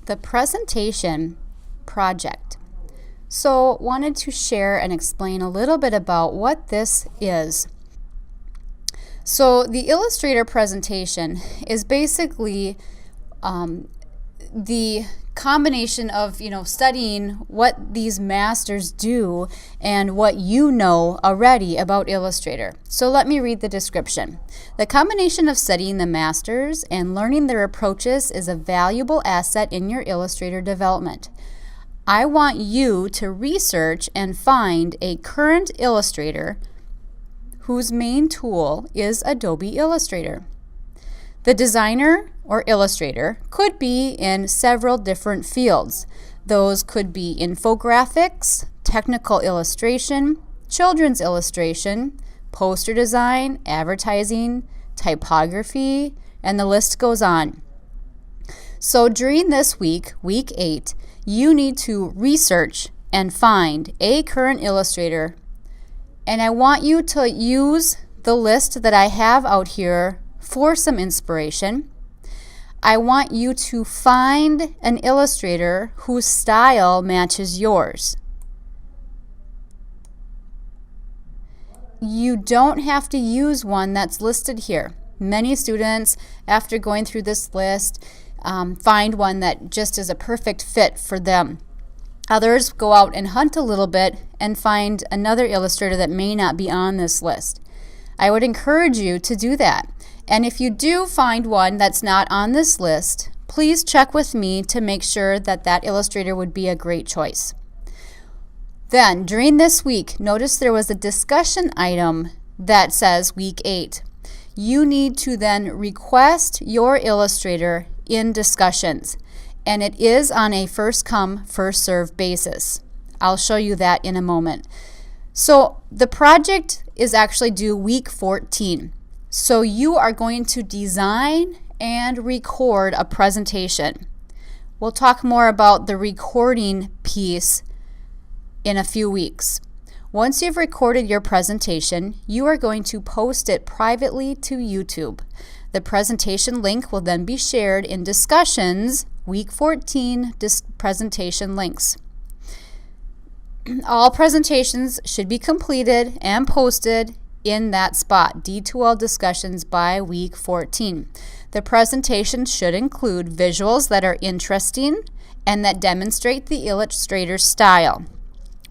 the presentation project. So wanted to share and explain a little bit about what this is. So the Illustrator presentation is basically the combination of studying what these masters do and what you know already about Illustrator. So let me read the description. The combination of studying the masters and learning their approaches is a valuable asset in your Illustrator development. I want you to research and find a current illustrator whose main tool is Adobe Illustrator. The designer or illustrator could be in several different fields. Those could be infographics, technical illustration, children's illustration, poster design, advertising, typography, and the list goes on. So during this week, week 8, you need to research and find a current illustrator. And I want you to use the list that I have out here for some inspiration. I want you to find an illustrator whose style matches yours. You don't have to use one that's listed here. Many students, after going through this list, find one that just is a perfect fit for them. Others go out and hunt a little bit and find another illustrator that may not be on this list. I would encourage you to do that. And if you do find one that's not on this list, please check with me to make sure that that illustrator would be a great choice. Then, during this week, notice there was a discussion item that says week 8. You need to then request your illustrator in discussions, and it is on a first come, first served basis. I'll show you that in a moment. So the project is actually due week 14. So you are going to design and record a presentation. We'll talk more about the recording piece in a few weeks. Once you've recorded your presentation, you are going to post it privately to YouTube. The presentation link will then be shared in discussions, week 14 presentation links. All presentations should be completed and posted in that spot, D2L discussions by week 14. The presentation should include visuals that are interesting and that demonstrate the illustrator's style.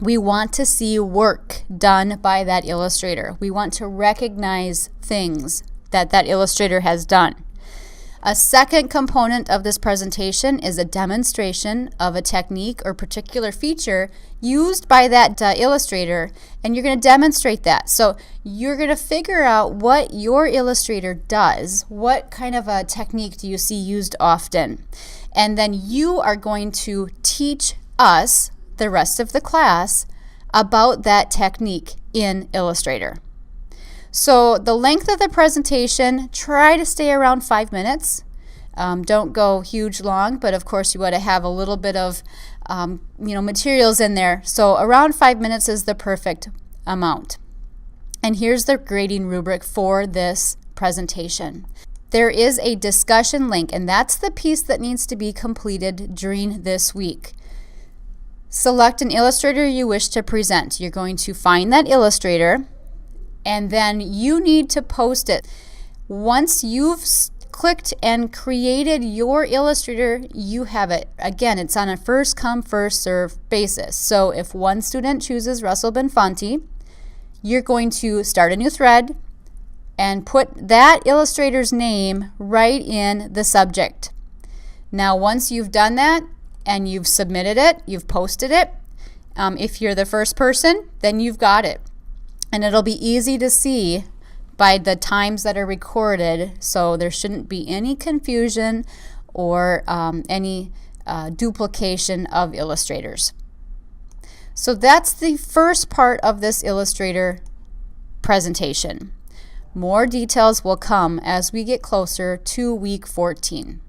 We want to see work done by that illustrator. We want to recognize things that that illustrator has done. A second component of this presentation is a demonstration of a technique or particular feature used by that illustrator, and you're going to demonstrate that. So you're going to figure out what your illustrator does, what kind of a technique do you see used often, and then you are going to teach us, the rest of the class, about that technique in Illustrator. So the length of the presentation, try to stay around 5 minutes. Don't go huge long, but of course you want to have a little bit of materials in there. So around 5 minutes is the perfect amount. And here's the grading rubric for this presentation. There is a discussion link, and that's the piece that needs to be completed during this week. Select an illustrator you wish to present. You're going to find that illustrator, and then you need to post it. Once you've clicked and created your illustrator, you have it. Again, it's on a first come, first serve basis. So if one student chooses Russell Benfanti, you're going to start a new thread and put that illustrator's name right in the subject. Now, once you've done that and you've submitted it, you've posted it, if you're the first person, then you've got it. And it'll be easy to see by the times that are recorded, so there shouldn't be any confusion or any duplication of illustrators. So that's the first part of this Illustrator presentation. More details will come as we get closer to week 14.